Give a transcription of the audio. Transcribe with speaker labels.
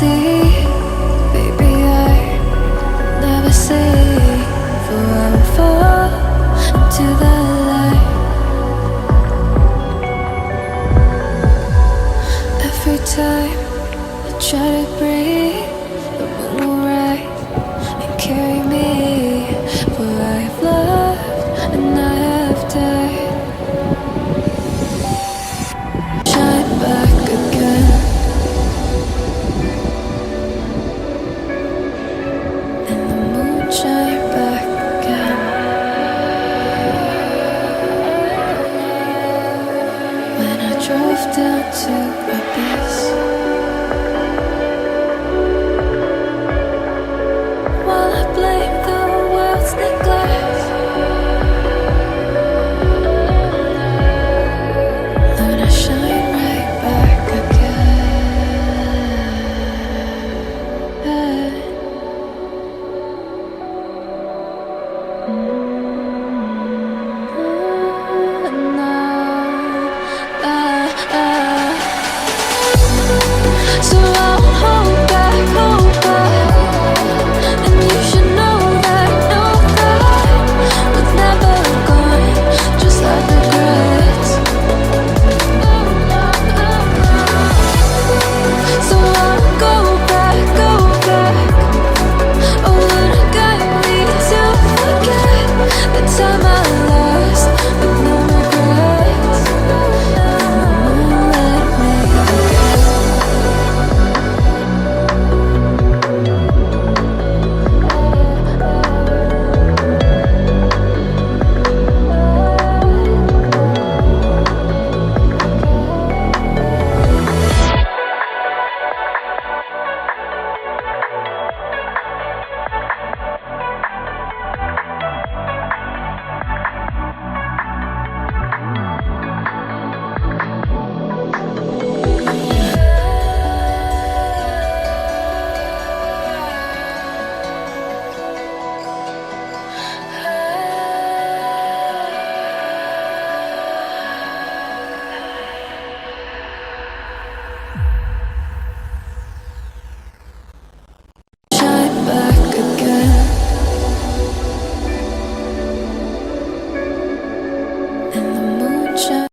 Speaker 1: see, baby, I never say, for I will fall into the light. Every time I try to breathe, the moon will rise and carry me, for I have loved and I have died. Shine back again, and the moon shine back again. When I drove down to my base, while I blame the world's neglect, then I shine right back again. So I won't hold back, and you should know that was never gone, just like regrets. So I'll go back, oh, when it got me to forget the time I lost with no regrets. Won't let me forget. Shine back again, and the moon shine.